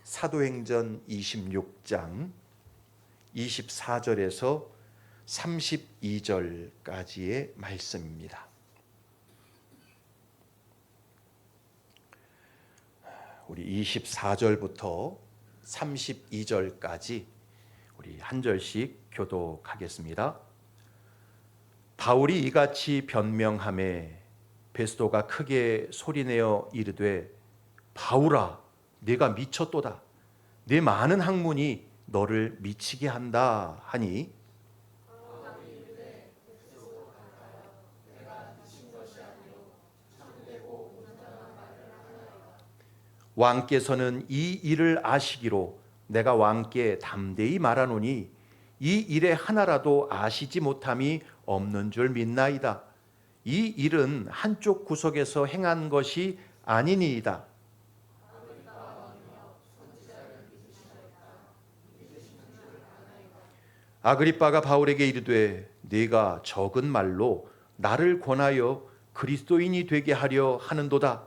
사도행전 26장 24절에서 32절까지의 말씀입니다. 우리 24절부터 32절까지 우리 한 절씩 교독하겠습니다. 바울이 이같이 변명하매 베스도가 크게 소리내어 이르되 바울아 네가 미쳤도다. 네 많은 학문이 너를 미치게 한다 하니 왕께서는 이 일을 아시기로 내가 왕께 담대히 말하노니 이 일의 하나라도 아시지 못함이 없는 줄 믿나이다. 이 일은 한쪽 구석에서 행한 것이 아니니이다. 아그리빠가 바울에게 이르되 네가 적은 말로 나를 권하여 그리스도인이 되게 하려 하는도다.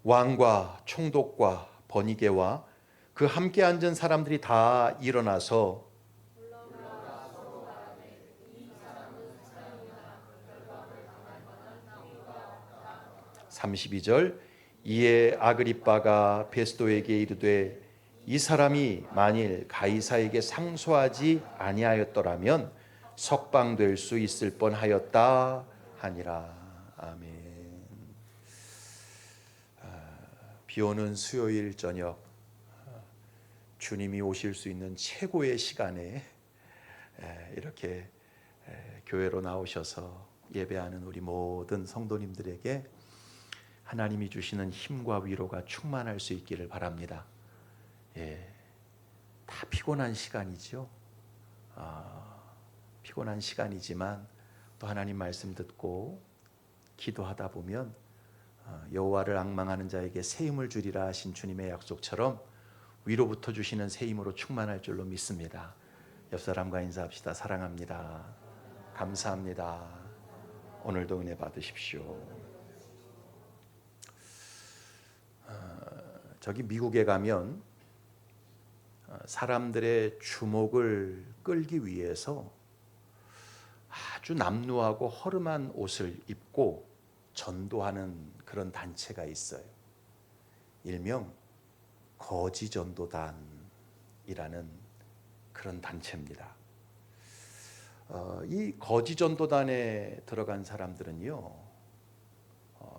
왕과 총독과 버니게와 그 함께 앉은 사람들이 다 일어나서 32절 이에 아그리빠가 베스도에게 이르되 이 사람이 만일 가이사에게 상소하지 아니하였더라면 석방될 수 있을 뻔하였다 하니라. 아멘. 비오는 수요일 저녁 주님이 오실 수 있는 최고의 시간에 이렇게 교회로 나오셔서 예배하는 우리 모든 성도님들에게 하나님이 주시는 힘과 위로가 충만할 수 있기를 바랍니다. 다 피곤한 시간이죠. 피곤한 시간이지만 또 하나님 말씀 듣고 기도하다 보면 여호와를 앙망하는 자에게 새 힘을 주리라 하신 주님의 약속처럼 위로부터 주시는 새 힘으로 충만할 줄로 믿습니다. 옆 사람과 인사합시다. 사랑합니다. 감사합니다. 오늘도 은혜 받으십시오. 저기 미국에 가면 사람들의 주목을 끌기 위해서 아주 남루하고 허름한 옷을 입고 전도하는 그런 단체가 있어요. 일명 거지전도단이라는 그런 단체입니다. 이 거지전도단에 들어간 사람들은요,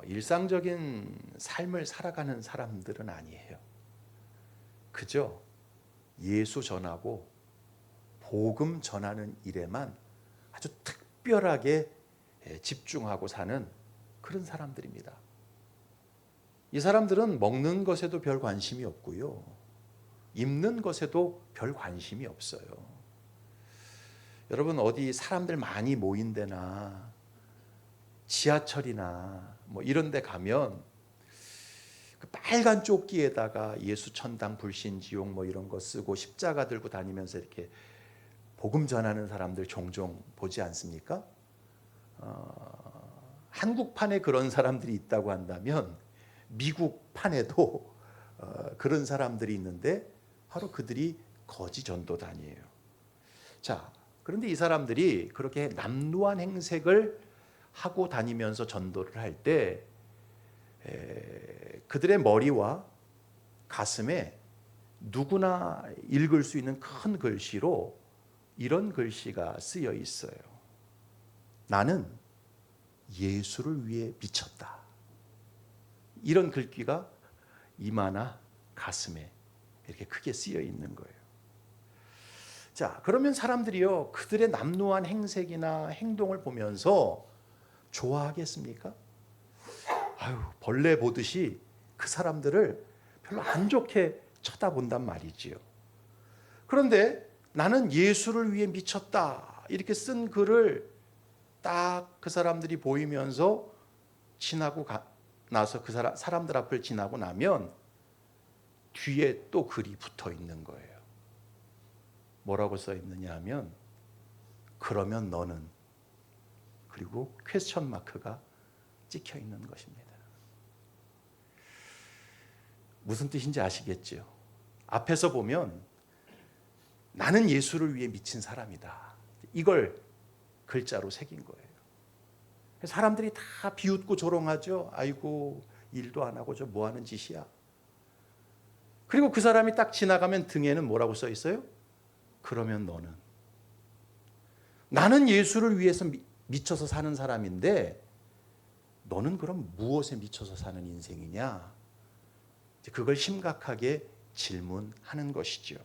일상적인 삶을 살아가는 사람들은 아니에요. 그저 예수 전하고 복음 전하는 일에만 아주 특별하게 집중하고 사는 그런 사람들입니다. 이 사람들은 먹는 것에도 별 관심이 없고요, 입는 것에도 별 관심이 없어요. 여러분 어디 사람들 많이 모인 데나 지하철이나 뭐 이런 데 가면 그 빨간 조끼에다가 예수 천당 불신 지옥 뭐 이런 거 쓰고 십자가 들고 다니면서 이렇게 복음 전하는 사람들 종종 보지 않습니까? 한국판에 그런 사람들이 있다고 한다면 미국판에도 그런 사람들이 있는데 바로 그들이 거지 전도단이에요. 자, 그런데 이 사람들이 그렇게 남루한 행색을 하고 다니면서 전도를 할 때 그들의 머리와 가슴에 누구나 읽을 수 있는 큰 글씨로 이런 글씨가 쓰여 있어요. 나는 예수를 위해 미쳤다. 이런 글귀가 이마나 가슴에 이렇게 크게 쓰여 있는 거예요. 자, 그러면 사람들이요, 그들의 남루한 행색이나 행동을 보면서 좋아하겠습니까? 아유, 벌레 보듯이 그 사람들을 별로 안 좋게 쳐다본단 말이지요. 그런데 나는 예수를 위해 미쳤다 이렇게 쓴 글을 딱 그 사람들이 보이면서 지나고 나서 그 사람들 앞을 지나고 나면 뒤에 또 글이 붙어 있는 거예요. 뭐라고 써 있느냐 하면 그러면 너는, 그리고 퀘스천 마크가 찍혀 있는 것입니다. 무슨 뜻인지 아시겠죠? 앞에서 보면 나는 예수를 위해 미친 사람이다, 이걸 글자로 새긴 거예요. 사람들이 다 비웃고 조롱하죠. 아이고, 일도 안 하고 저 뭐 하는 짓이야. 그리고 그 사람이 딱 지나가면 등에는 뭐라고 써 있어요? 그러면 너는. 나는 예수를 위해서 미쳐서 사는 사람인데 너는 그럼 무엇에 미쳐서 사는 인생이냐? 그걸 심각하게 질문하는 것이죠.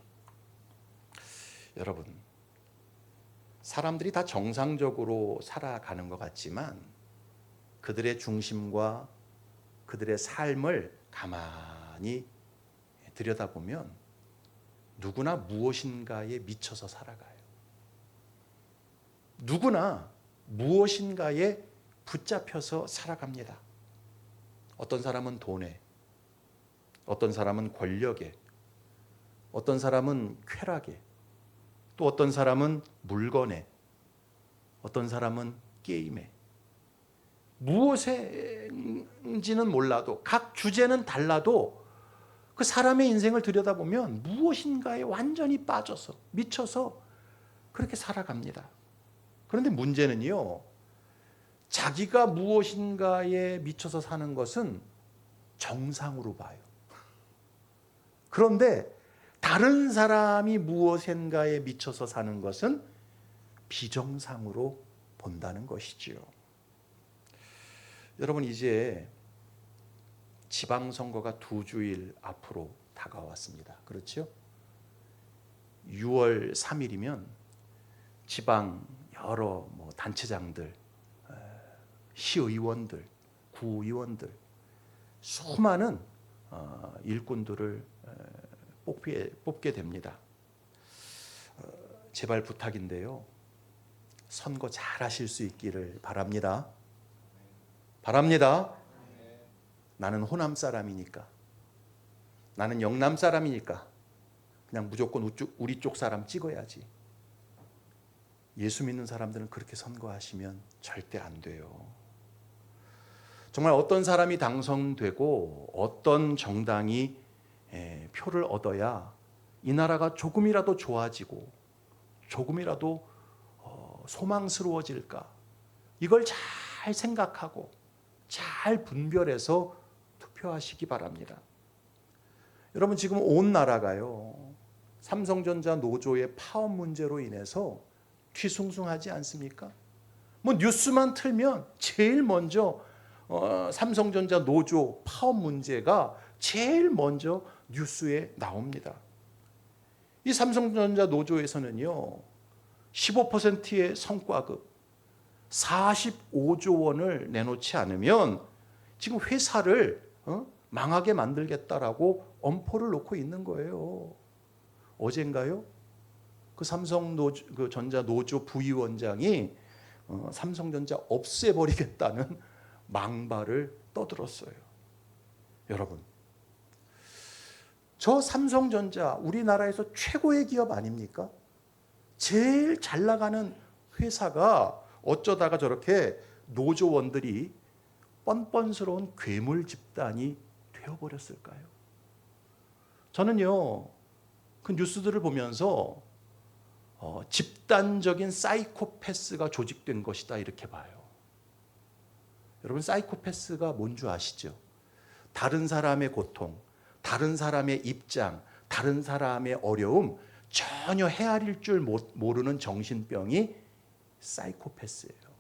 여러분, 사람들이 다 정상적으로 살아가는 것 같지만 그들의 중심과 그들의 삶을 가만히 들여다보면 누구나 무엇인가에 미쳐서 살아가요. 누구나 무엇인가에 붙잡혀서 살아갑니다. 어떤 사람은 돈에, 어떤 사람은 권력에, 어떤 사람은 쾌락에, 또 어떤 사람은 물건에, 어떤 사람은 게임에. 무엇인지는 몰라도 각 주제는 달라도 그 사람의 인생을 들여다보면 무엇인가에 완전히 빠져서 미쳐서 그렇게 살아갑니다. 그런데 문제는요, 자기가 무엇인가에 미쳐서 사는 것은 정상으로 봐요. 그런데 다른 사람이 무엇인가에 미쳐서 사는 것은 비정상으로 본다는 것이지요. 여러분, 이제 지방선거가 2주일 앞으로 다가왔습니다. 그렇죠? 6월 3일이면 지방 여러 단체장들, 시의원들, 구의원들, 수많은 일꾼들을 뽑게 됩니다. 제발 부탁인데요, 선거 잘 하실 수 있기를 바랍니다. 나는 호남 사람이니까, 나는 영남 사람이니까 그냥 무조건 우리 쪽 사람 찍어야지. 예수 믿는 사람들은 그렇게 선거하시면 절대 안 돼요. 정말 어떤 사람이 당선되고 어떤 정당이 표를 얻어야 이 나라가 조금이라도 좋아지고 조금이라도 소망스러워질까, 이걸 잘 생각하고 잘 분별해서 투표하시기 바랍니다. 여러분, 지금 온 나라가요, 삼성전자 노조의 파업 문제로 인해서 뒤숭숭하지 않습니까? 뉴스만 틀면 제일 먼저 삼성전자 노조 파업 문제가 제일 먼저 뉴스에 나옵니다. 이 삼성전자 노조에서는요, 15%의 성과급 45조 원을 내놓지 않으면 지금 회사를 망하게 만들겠다라고 엄포를 놓고 있는 거예요. 어젠가요? 그 삼성전자 노조 부위원장이 삼성전자 없애버리겠다는 망발을 떠들었어요. 여러분, 저 삼성전자 우리나라에서 최고의 기업 아닙니까? 제일 잘 나가는 회사가 어쩌다가 저렇게 노조원들이 뻔뻔스러운 괴물 집단이 되어버렸을까요? 저는요, 그 뉴스들을 보면서 집단적인 사이코패스가 조직된 것이다, 이렇게 봐요. 여러분, 사이코패스가 뭔 줄 아시죠? 다른 사람의 고통, 다른 사람의 입장, 다른 사람의 어려움 전혀 헤아릴 줄 모르는 정신병이 사이코패스예요.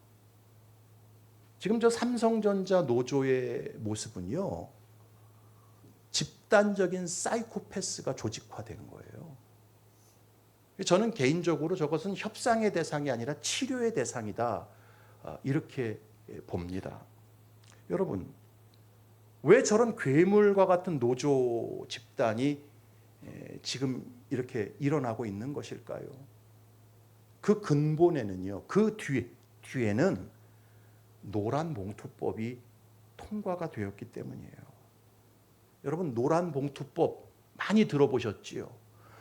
지금 저 삼성전자 노조의 모습은요, 집단적인 사이코패스가 조직화된 거예요. 저는 개인적으로 저것은 협상의 대상이 아니라 치료의 대상이다, 이렇게 봅니다. 여러분, 왜 저런 괴물과 같은 노조 집단이 지금 이렇게 일어나고 있는 것일까요? 그 근본에는요, 그 뒤에는 노란 봉투법이 통과가 되었기 때문이에요. 여러분, 노란 봉투법 많이 들어보셨지요.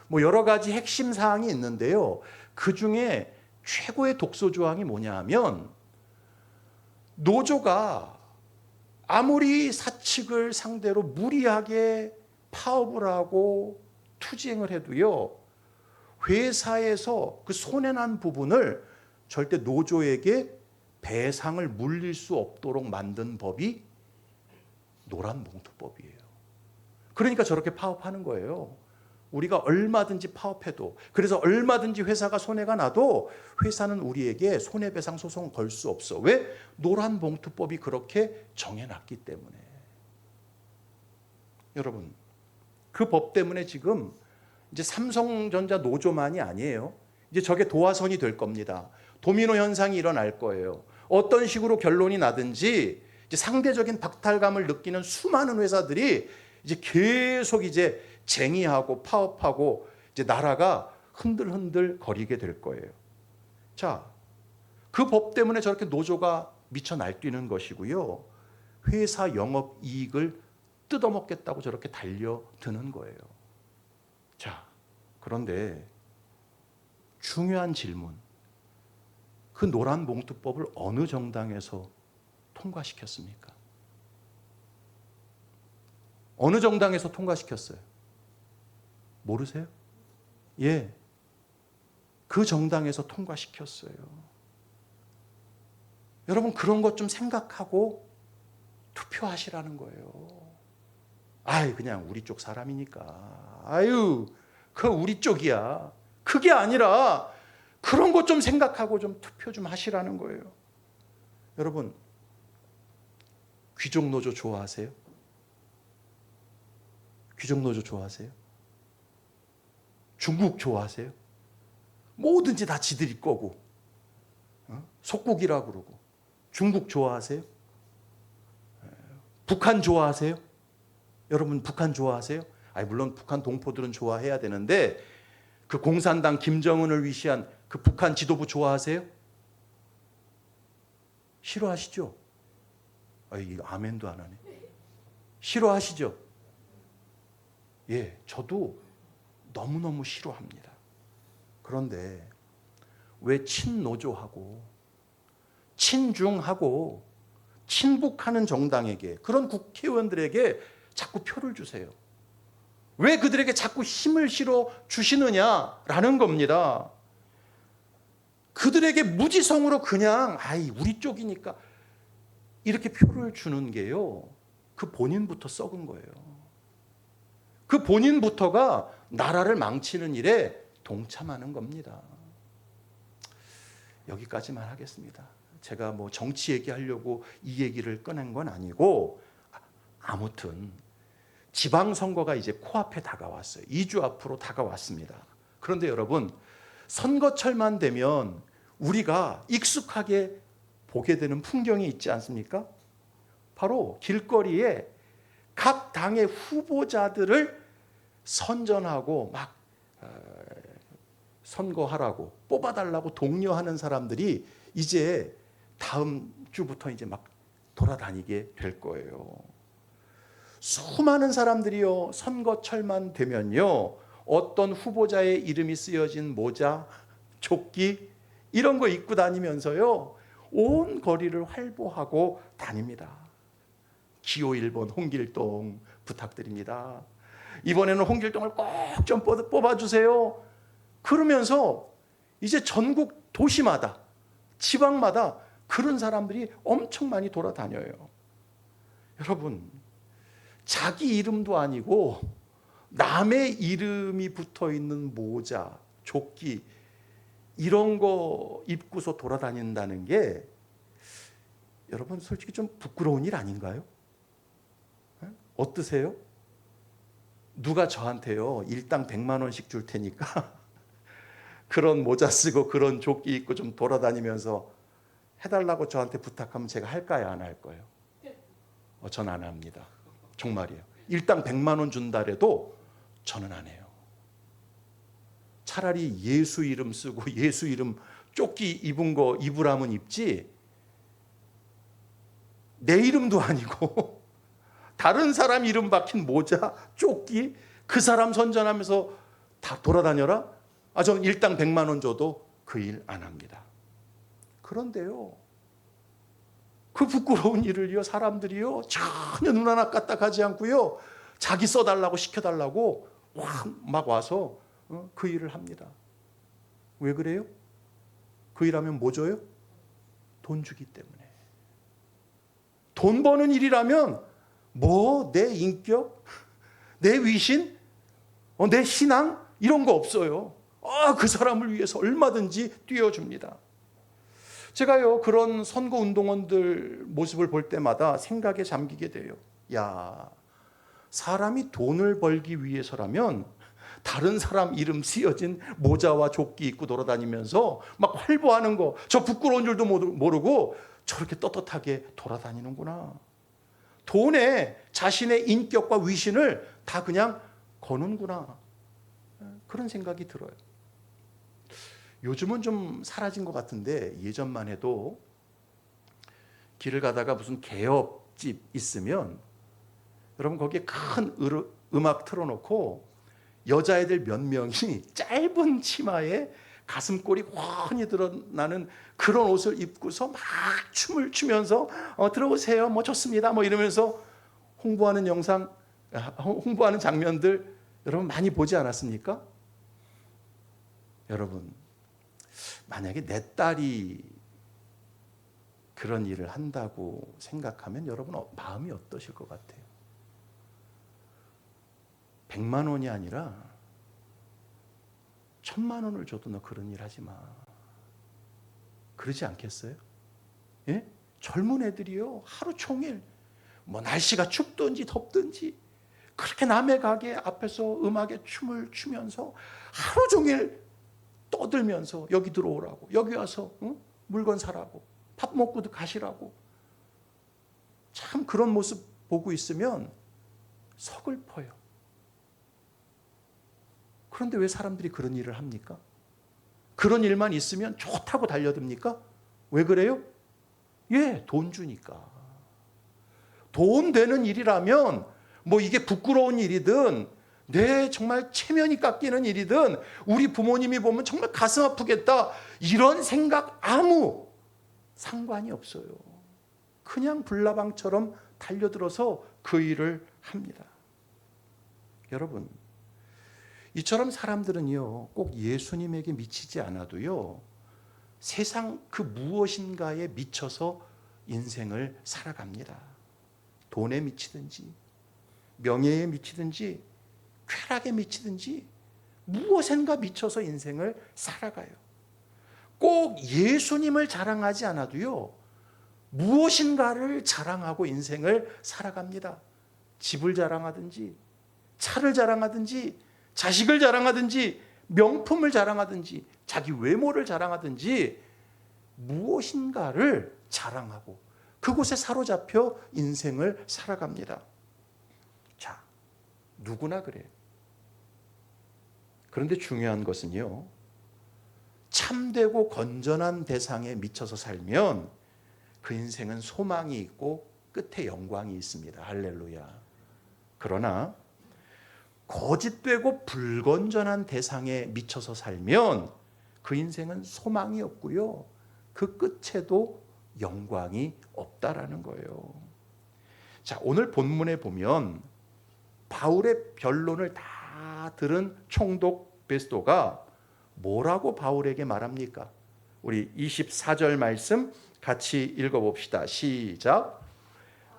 뭐 여러 가지 핵심 사항이 있는데요. 그 중에 최고의 독소 조항이 뭐냐 하면 노조가 아무리 사측을 상대로 무리하게 파업을 하고 투쟁을 해도요, 회사에서 그 손해난 부분을 절대 노조에게 배상을 물릴 수 없도록 만든 법이 노란봉투법이에요. 그러니까 저렇게 파업하는 거예요. 우리가 얼마든지 파업해도, 그래서 얼마든지 회사가 손해가 나도 회사는 우리에게 손해배상 소송을 걸 수 없어. 왜? 노란봉투법이 그렇게 정해놨기 때문에. 여러분, 그 법 때문에 지금 이제 삼성전자 노조만이 아니에요. 이제 저게 도화선이 될 겁니다. 도미노 현상이 일어날 거예요. 어떤 식으로 결론이 나든지 이제 상대적인 박탈감을 느끼는 수많은 회사들이 이제 계속 이제 쟁의하고 파업하고 이제 나라가 흔들흔들 거리게 될 거예요. 자, 그 법 때문에 저렇게 노조가 미쳐 날뛰는 것이고요. 회사 영업 이익을 뜯어먹겠다고 저렇게 달려드는 거예요. 자, 그런데 중요한 질문. 그 노란봉투법을 어느 정당에서 통과시켰습니까? 어느 정당에서 통과시켰어요? 모르세요? 예. 그 정당에서 통과시켰어요. 여러분, 그런 것 좀 생각하고 투표하시라는 거예요. 아이, 그냥 우리 쪽 사람이니까. 아유, 그 우리 쪽이야. 그게 아니라 그런 것 좀 생각하고 좀 투표 좀 하시라는 거예요. 여러분, 귀족노조 좋아하세요? 귀족노조 좋아하세요? 중국 좋아하세요? 뭐든지 다 지들이 거고, 속국이라 그러고. 중국 좋아하세요? 북한 좋아하세요? 여러분, 북한 좋아하세요? 아니, 물론 북한 동포들은 좋아해야 되는데 그 공산당 김정은을 위시한 그 북한 지도부 좋아하세요? 싫어하시죠? 이거 아멘도 안 하네. 싫어하시죠? 예, 저도 너무너무 싫어합니다. 그런데 왜 친노조하고 친중하고 친북하는 정당에게, 그런 국회의원들에게 자꾸 표를 주세요? 왜 그들에게 자꾸 힘을 실어 주시느냐라는 겁니다. 그들에게 무지성으로 그냥 우리 쪽이니까 이렇게 표를 주는 게요, 그 본인부터 썩은 거예요. 그 본인부터가 나라를 망치는 일에 동참하는 겁니다. 여기까지만 하겠습니다. 제가 뭐 정치 얘기하려고 이 얘기를 꺼낸 건 아니고, 아무튼 지방선거가 이제 코앞에 다가왔어요. 2주 앞으로 다가왔습니다. 그런데 여러분, 선거철만 되면 우리가 익숙하게 보게 되는 풍경이 있지 않습니까? 바로 길거리에 각 당의 후보자들을 선전하고 막 선거하라고, 뽑아달라고 독려하는 사람들이 이제 다음 주부터 이제 막 돌아다니게 될 거예요. 수많은 사람들이요, 선거철만 되면요, 어떤 후보자의 이름이 쓰여진 모자, 조끼 이런 거 입고 다니면서요, 온 거리를 활보하고 다닙니다. 기호 1번 홍길동 부탁드립니다. 이번에는 홍길동을 꼭 좀 뽑아주세요. 그러면서 이제 전국 도시마다, 지방마다 그런 사람들이 엄청 많이 돌아다녀요. 여러분, 자기 이름도 아니고 남의 이름이 붙어 있는 모자, 조끼 이런 거 입고서 돌아다닌다는 게 여러분, 솔직히 좀 부끄러운 일 아닌가요? 어떠세요? 누가 저한테요, 일당 100만 원씩 줄 테니까 그런 모자 쓰고 그런 조끼 입고 좀 돌아다니면서 해달라고 저한테 부탁하면 제가 할까요, 안 할까요? 전 안 합니다. 정말이에요. 일당 100만 원 준다 해도 저는 안 해요. 차라리 예수 이름 쓰고 예수 이름 조끼 입은 거 입으라면 입지, 내 이름도 아니고 다른 사람 이름 박힌 모자, 조끼 그 사람 선전하면서 다 돌아다녀라? 저 일당 100만 원 줘도 그 일 안 합니다. 그런데요, 그 부끄러운 일을요, 사람들이요 전혀 눈 하나 까딱하지 않고요, 자기 써달라고 시켜달라고 막 와서 그 일을 합니다. 왜 그래요? 그 일하면 뭐 줘요? 돈 주기 때문에. 돈 버는 일이라면 뭐 내 인격, 내 위신, 내 신앙 이런 거 없어요. 그 사람을 위해서 얼마든지 뛰어줍니다. 제가요 그런 선거운동원들 모습을 볼 때마다 생각에 잠기게 돼요. 야, 사람이 돈을 벌기 위해서라면 다른 사람 이름 쓰여진 모자와 조끼 입고 돌아다니면서 막 활보하는 거, 저 부끄러운 줄도 모르고 저렇게 떳떳하게 돌아다니는구나. 돈에 자신의 인격과 위신을 다 그냥 거는구나. 그런 생각이 들어요. 요즘은 좀 사라진 것 같은데 예전만 해도 길을 가다가 무슨 개업집 있으면 여러분 거기에 큰 음악 틀어놓고 여자애들 몇 명이 짧은 치마에 가슴골이 훤히 드러나는 그런 옷을 입고서 막 춤을 추면서 들어오세요, 뭐 좋습니다, 뭐 이러면서 홍보하는 영상, 홍보하는 장면들 여러분 많이 보지 않았습니까? 여러분, 만약에 내 딸이 그런 일을 한다고 생각하면 여러분 마음이 어떠실 것 같아요? 100만 원이 아니라 1000만 원을 줘도 너 그런 일 하지 마. 그러지 않겠어요? 예? 젊은 애들이요 하루 종일 뭐 날씨가 춥든지 덥든지 그렇게 남의 가게 앞에서 음악에 춤을 추면서 하루 종일 떠들면서 여기 들어오라고, 여기 와서 물건 사라고, 밥 먹고 가시라고. 참 그런 모습 보고 있으면 서글퍼요. 그런데 왜 사람들이 그런 일을 합니까? 그런 일만 있으면 좋다고 달려듭니까? 왜 그래요? 돈 주니까. 돈 되는 일이라면 뭐 이게 부끄러운 일이든 정말 체면이 깎이는 일이든 우리 부모님이 보면 정말 가슴 아프겠다 이런 생각 아무 상관이 없어요. 그냥 불나방처럼 달려들어서 그 일을 합니다. 여러분, 이처럼 사람들은요 꼭 예수님에게 미치지 않아도요 세상 그 무엇인가에 미쳐서 인생을 살아갑니다. 돈에 미치든지 명예에 미치든지 쾌락에 미치든지 무엇인가 미쳐서 인생을 살아가요. 꼭 예수님을 자랑하지 않아도요 무엇인가를 자랑하고 인생을 살아갑니다. 집을 자랑하든지 차를 자랑하든지 자식을 자랑하든지 명품을 자랑하든지 자기 외모를 자랑하든지 무엇인가를 자랑하고 그곳에 사로잡혀 인생을 살아갑니다. 자, 누구나 그래요. 그런데 중요한 것은요, 참되고 건전한 대상에 미쳐서 살면 그 인생은 소망이 있고 끝에 영광이 있습니다. 할렐루야. 그러나 거짓되고 불건전한 대상에 미쳐서 살면 그 인생은 소망이 없고요, 그 끝에도 영광이 없다라는 거예요. 자, 오늘 본문에 보면 바울의 변론을 다 들은 총독 베스도가 뭐라고 바울에게 말합니까? 우리 24절 말씀 같이 읽어봅시다. 시작.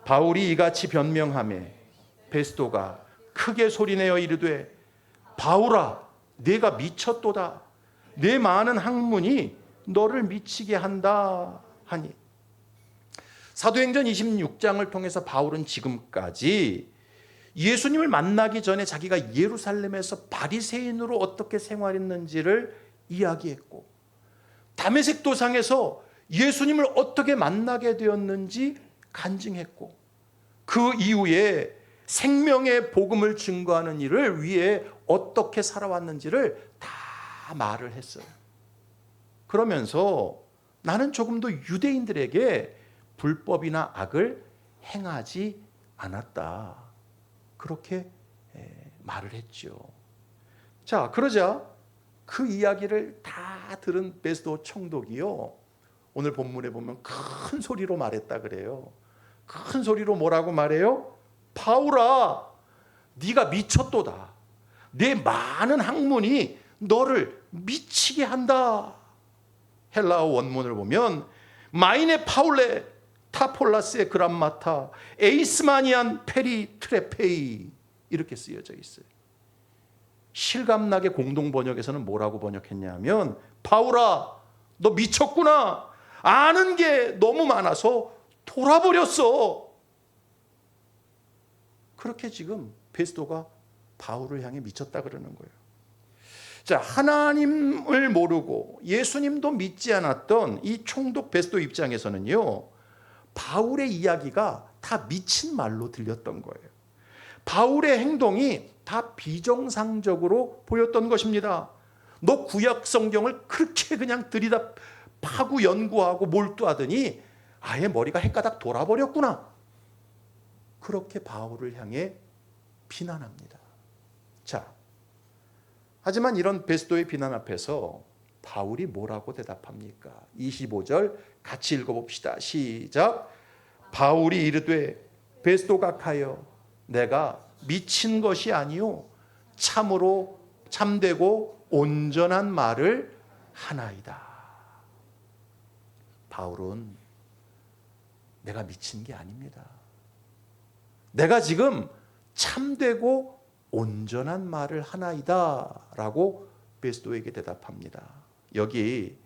바울이 이같이 변명하매 베스도가 크게 소리내어 이르되 바울아, 네가 미쳤도다. 네 많은 학문이 너를 미치게 한다 하니. 사도행전 26장을 통해서 바울은 지금까지 예수님을 만나기 전에 자기가 예루살렘에서 바리새인으로 어떻게 생활했는지를 이야기했고, 다메섹 도상에서 예수님을 어떻게 만나게 되었는지 간증했고, 그 이후에 생명의 복음을 증거하는 일을 위해 어떻게 살아왔는지를 다 말을 했어요. 그러면서 나는 조금 더 유대인들에게 불법이나 악을 행하지 않았다, 그렇게 말을 했죠. 자, 그러자 그 이야기를 다 들은 베스도 총독이요, 오늘 본문에 보면 큰 소리로 말했다 그래요. 큰 소리로 뭐라고 말해요? 바울아, 네가 미쳤도다. 내 많은 학문이 너를 미치게 한다. 헬라어 원문을 보면 마이네 파울레 타폴라스의 그람마타 에이스마니안 페리 트레페이 이렇게 쓰여져 있어요. 실감나게 공동 번역에서는 뭐라고 번역했냐면, 바울아, 너 미쳤구나. 아는 게 너무 많아서 돌아버렸어. 그렇게 지금 베스도가 바울을 향해 미쳤다 그러는 거예요. 자, 하나님을 모르고 예수님도 믿지 않았던 이 총독 베스도 입장에서는요, 바울의 이야기가 다 미친 말로 들렸던 거예요. 바울의 행동이 다 비정상적으로 보였던 것입니다. 너 구약 성경을 그렇게 그냥 들이다 파고 연구하고 몰두하더니 아예 머리가 헷가닥 돌아버렸구나. 그렇게 바울을 향해 비난합니다. 자, 하지만 이런 베스도의 비난 앞에서 바울이 뭐라고 대답합니까? 25절 같이 읽어봅시다. 시작. 바울이 이르되 베스도가 가여 내가 미친 것이 아니요 참으로 참되고 온전한 말을 하나이다. 바울은 내가 미친 게 아닙니다. 내가 지금 참되고 온전한 말을 하나이다 라고 베스도에게 대답합니다. 여기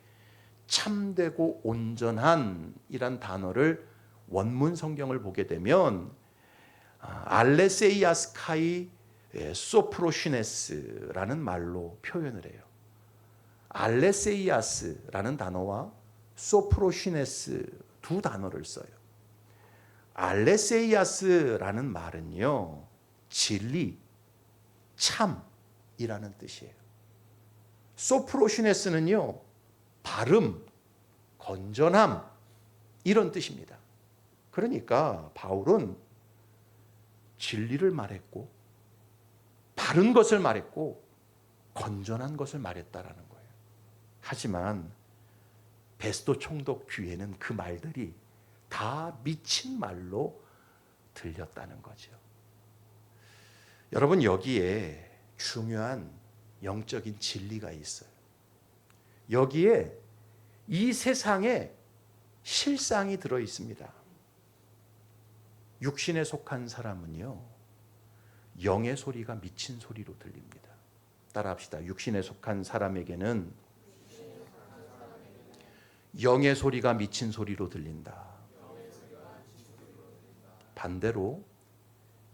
참되고 온전한 이란 단어를 원문 성경을 보게 되면 알레세이아스카이 소프로시네스라는 말로 표현을 해요. 알레세이아스라는 단어와 소프로시네스 두 단어를 써요. 알레세이아스라는 말은요, 진리, 참이라는 뜻이에요. 소프로시네스는요, 발음, 건전함 이런 뜻입니다. 그러니까 바울은 진리를 말했고 바른 것을 말했고 건전한 것을 말했다라는 거예요. 하지만 베스도 총독 귀에는 그 말들이 다 미친 말로 들렸다는 거죠. 여러분, 여기에 중요한 영적인 진리가 있어요. 여기에 이 세상에 실상이 들어 있습니다. 육신에 속한 사람은요, 영의 소리가 미친 소리로 들립니다. 따라합시다. 육신에 속한 사람에게는 영의 소리가 미친 소리로 들린다. 반대로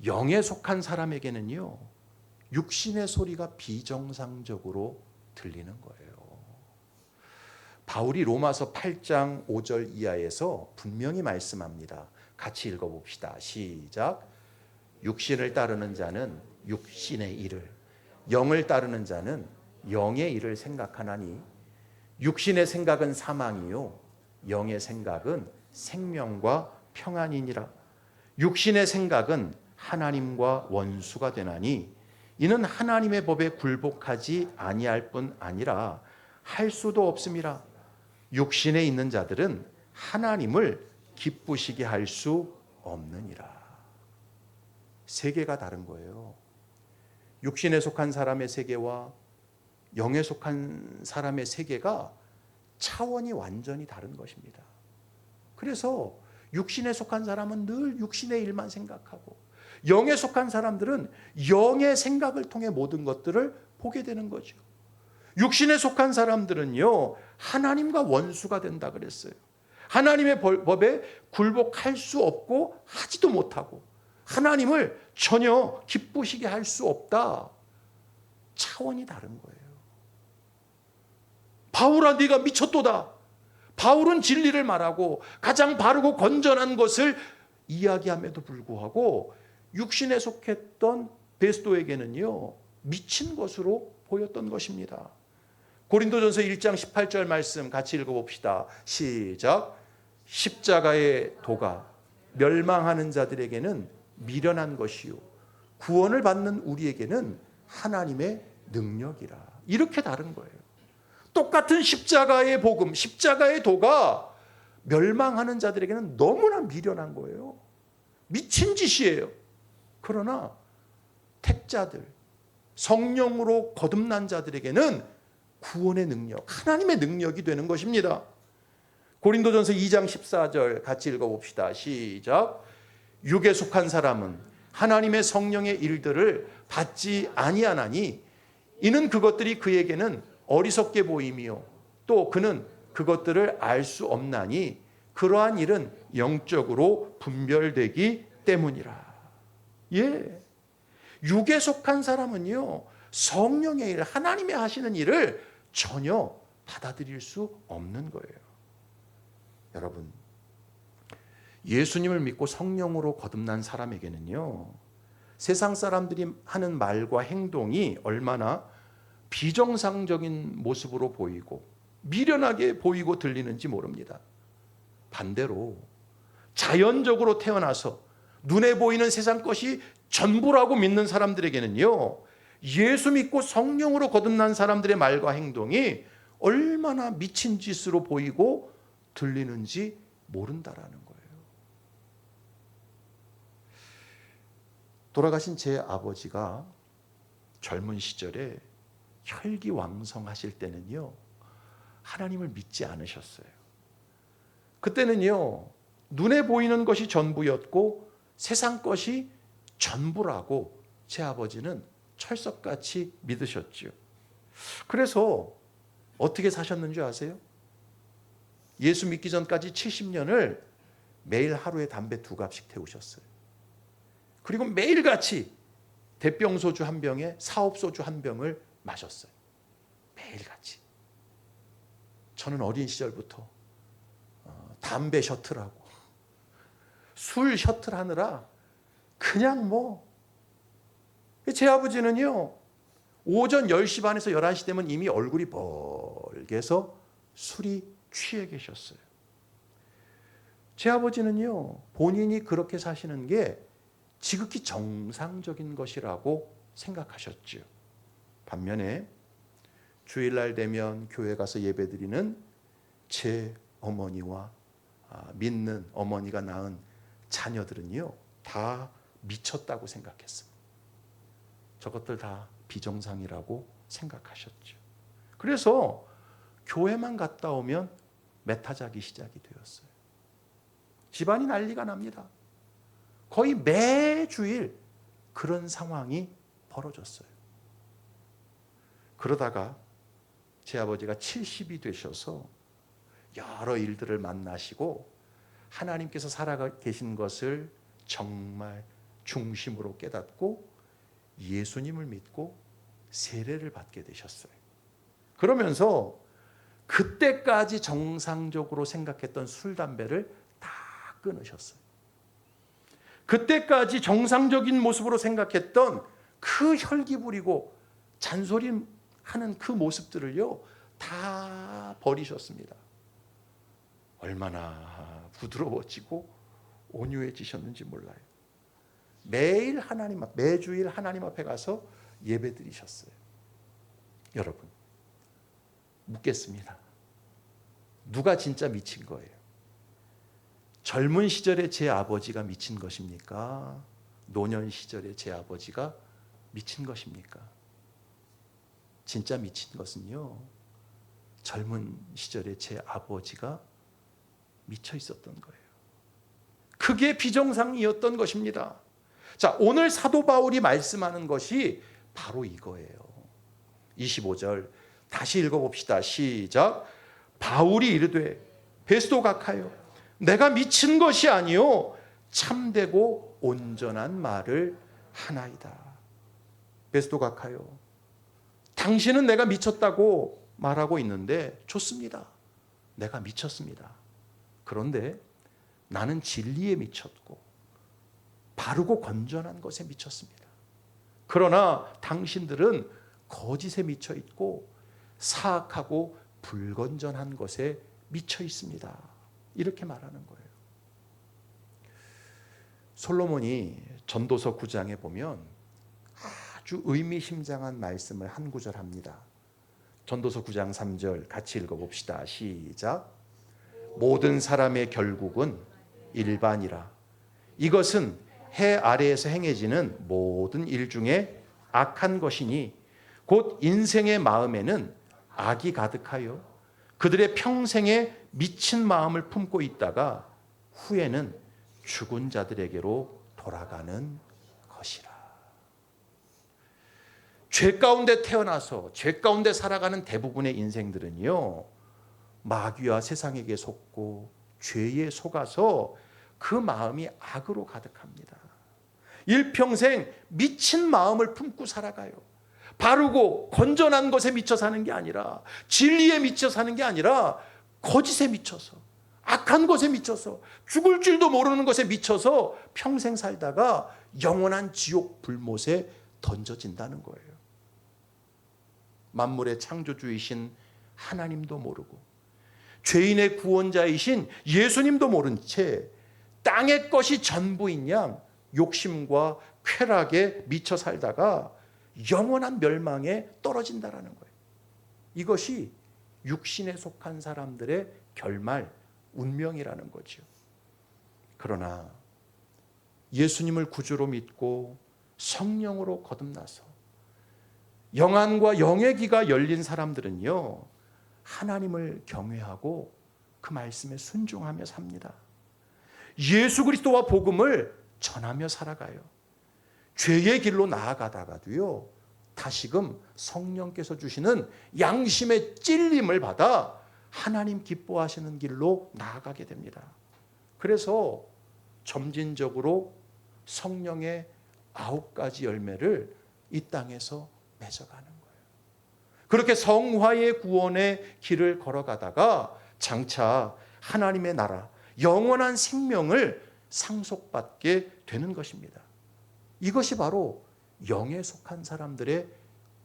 영에 속한 사람에게는요, 육신의 소리가 비정상적으로 들리는 거예요. 바울이 로마서 8장 5절 이하에서 분명히 말씀합니다. 같이 읽어봅시다. 시작. 육신을 따르는 자는 육신의 일을, 영을 따르는 자는 영의 일을 생각하나니 육신의 생각은 사망이요 영의 생각은 생명과 평안이니라. 육신의 생각은 하나님과 원수가 되나니 이는 하나님의 법에 굴복하지 아니할 뿐 아니라 할 수도 없음이라. 육신에 있는 자들은 하나님을 기쁘시게 할 수 없느니라. 세계가 다른 거예요. 육신에 속한 사람의 세계와 영에 속한 사람의 세계가 차원이 완전히 다른 것입니다. 그래서 육신에 속한 사람은 늘 육신의 일만 생각하고 영에 속한 사람들은 영의 생각을 통해 모든 것들을 보게 되는 거죠. 육신에 속한 사람들은요, 하나님과 원수가 된다 그랬어요. 하나님의 법에 굴복할 수 없고 하지도 못하고 하나님을 전혀 기쁘시게 할 수 없다. 차원이 다른 거예요. 바울아, 네가 미쳤도다. 바울은 진리를 말하고 가장 바르고 건전한 것을 이야기함에도 불구하고 육신에 속했던 베스도에게는요, 미친 것으로 보였던 것입니다. 고린도전서 1장 18절 말씀 같이 읽어봅시다. 시작. 십자가의 도가 멸망하는 자들에게는 미련한 것이요 구원을 받는 우리에게는 하나님의 능력이라. 이렇게 다른 거예요. 똑같은 십자가의 복음, 십자가의 도가 멸망하는 자들에게는 너무나 미련한 거예요. 미친 짓이에요. 그러나 택자들, 성령으로 거듭난 자들에게는 구원의 능력, 하나님의 능력이 되는 것입니다. 고린도전서 2장 14절 같이 읽어봅시다. 시작. 육에 속한 사람은 하나님의 성령의 일들을 받지 아니하나니 이는 그것들이 그에게는 어리석게 보임이요 또 그는 그것들을 알 수 없나니 그러한 일은 영적으로 분별되기 때문이라. 예, 육에 속한 사람은요 성령의 일, 하나님이 하시는 일을 전혀 받아들일 수 없는 거예요. 여러분, 예수님을 믿고 성령으로 거듭난 사람에게는요 세상 사람들이 하는 말과 행동이 얼마나 비정상적인 모습으로 보이고 미련하게 보이고 들리는지 모릅니다. 반대로 자연적으로 태어나서 눈에 보이는 세상 것이 전부라고 믿는 사람들에게는요 예수 믿고 성령으로 거듭난 사람들의 말과 행동이 얼마나 미친 짓으로 보이고 들리는지 모른다라는 거예요. 돌아가신 제 아버지가 젊은 시절에 혈기왕성하실 때는요 하나님을 믿지 않으셨어요. 그때는요 눈에 보이는 것이 전부였고 세상 것이 전부라고 제 아버지는 철석같이 믿으셨죠. 그래서 어떻게 사셨는지 아세요? 예수 믿기 전까지 70년을 매일 하루에 담배 2갑씩 태우셨어요. 그리고 매일같이 대병소주 한 병에 사업소주 한 병을 마셨어요. 매일같이. 저는 어린 시절부터 담배 셔틀하고 술 셔틀 하느라 그냥 제 아버지는요 오전 10시 반에서 11시 되면 이미 얼굴이 벌게서 술이 취해 계셨어요. 제 아버지는요 본인이 그렇게 사시는 게 지극히 정상적인 것이라고 생각하셨죠. 반면에 주일날 되면 교회 가서 예배드리는 제 어머니와 믿는 어머니가 낳은 자녀들은요 다 미쳤다고 생각했어요. 저것들 다 비정상이라고 생각하셨죠. 그래서 교회만 갔다 오면 메타작이 시작이 되었어요. 집안이 난리가 납니다. 거의 매주일 그런 상황이 벌어졌어요. 그러다가 제 아버지가 70이 되셔서 여러 일들을 만나시고 하나님께서 살아 계신 것을 정말 중심으로 깨닫고 예수님을 믿고 세례를 받게 되셨어요. 그러면서 그때까지 정상적으로 생각했던 술, 담배를 다 끊으셨어요. 그때까지 정상적인 모습으로 생각했던 그 혈기 부리고 잔소리하는 그 모습들을요 다 버리셨습니다. 얼마나 부드러워지고 온유해지셨는지 몰라요. 매주일 하나님 앞에 가서 예배드리셨어요. 여러분, 묻겠습니다. 누가 진짜 미친 거예요? 젊은 시절에 제 아버지가 미친 것입니까? 노년 시절에 제 아버지가 미친 것입니까? 진짜 미친 것은요, 젊은 시절에 제 아버지가 미쳐 있었던 거예요. 그게 비정상이었던 것입니다. 자, 오늘 사도 바울이 말씀하는 것이 바로 이거예요. 25절 다시 읽어봅시다. 시작. 바울이 이르되 베스도 각하여 내가 미친 것이 아니요 참되고 온전한 말을 하나이다. 베스도 각하여 당신은 내가 미쳤다고 말하고 있는데 좋습니다. 내가 미쳤습니다. 그런데 나는 진리에 미쳤고 바르고 건전한 것에 미쳤습니다. 그러나 당신들은 거짓에 미쳐 있고 사악하고 불건전한 것에 미쳐 있습니다. 이렇게 말하는 거예요. 솔로몬이 전도서 9장에 보면 아주 의미심장한 말씀을 한 구절 합니다. 전도서 9장 3절 같이 읽어봅시다. 시작. 모든 사람의 결국은 일반이라. 이것은 해 아래에서 행해지는 모든 일 중에 악한 것이니 곧 인생의 마음에는 악이 가득하여 그들의 평생에 미친 마음을 품고 있다가 후에는 죽은 자들에게로 돌아가는 것이라. 죄 가운데 태어나서 죄 가운데 살아가는 대부분의 인생들은요, 마귀와 세상에게 속고 죄에 속아서 그 마음이 악으로 가득합니다. 일평생 미친 마음을 품고 살아가요. 바르고 건전한 것에 미쳐 사는 게 아니라, 진리에 미쳐 사는 게 아니라 거짓에 미쳐서, 악한 것에 미쳐서, 죽을 줄도 모르는 것에 미쳐서 평생 살다가 영원한 지옥 불못에 던져진다는 거예요. 만물의 창조주이신 하나님도 모르고 죄인의 구원자이신 예수님도 모른 채 땅의 것이 전부인 양 욕심과 쾌락에 미쳐 살다가 영원한 멸망에 떨어진다라는 거예요. 이것이 육신에 속한 사람들의 결말, 운명이라는 거죠. 그러나 예수님을 구주로 믿고 성령으로 거듭나서 영안과 영의 귀가 열린 사람들은요, 하나님을 경외하고 그 말씀에 순종하며 삽니다. 예수 그리스도와 복음을 전하며 살아가요. 죄의 길로 나아가다가도요, 다시금 성령께서 주시는 양심의 찔림을 받아 하나님 기뻐하시는 길로 나아가게 됩니다. 그래서 점진적으로 성령의 9가지 열매를 이 땅에서 맺어가는 거예요. 그렇게 성화의 구원의 길을 걸어가다가 장차 하나님의 나라, 영원한 생명을 상속받게 되는 것입니다. 이것이 바로 영에 속한 사람들의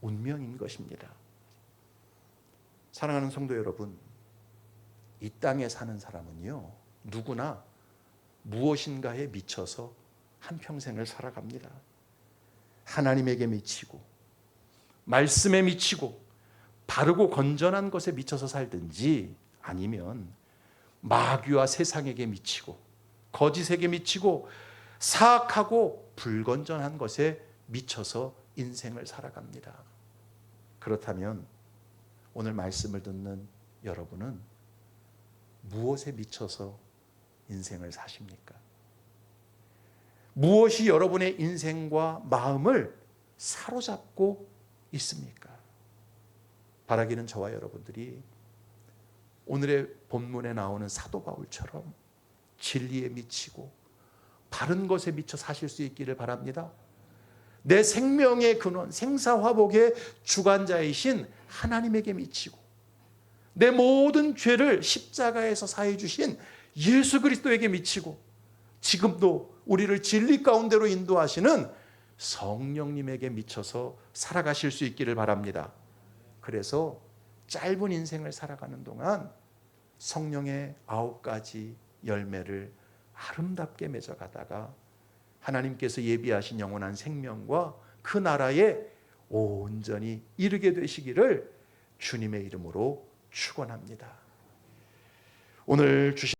운명인 것입니다. 사랑하는 성도 여러분, 이 땅에 사는 사람은요, 누구나 무엇인가에 미쳐서 한평생을 살아갑니다. 하나님에게 미치고, 말씀에 미치고, 바르고 건전한 것에 미쳐서 살든지, 아니면 마귀와 세상에게 미치고, 거짓에게 미치고, 사악하고 불건전한 것에 미쳐서 인생을 살아갑니다. 그렇다면 오늘 말씀을 듣는 여러분은 무엇에 미쳐서 인생을 사십니까? 무엇이 여러분의 인생과 마음을 사로잡고 있습니까? 바라기는 저와 여러분들이 오늘의 본문에 나오는 사도 바울처럼 진리에 미치고 바른 것에 미쳐 사실 수 있기를 바랍니다. 내 생명의 근원, 생사화복의 주관자이신 하나님에게 미치고, 내 모든 죄를 십자가에서 사해 주신 예수 그리스도에게 미치고, 지금도 우리를 진리 가운데로 인도하시는 성령님에게 미쳐서 살아가실 수 있기를 바랍니다. 그래서 짧은 인생을 살아가는 동안 성령의 9가지 열매를 아름답게 맺어가다가 하나님께서 예비하신 영원한 생명과 그 나라에 온전히 이르게 되시기를 주님의 이름으로 축원합니다. 오늘 주신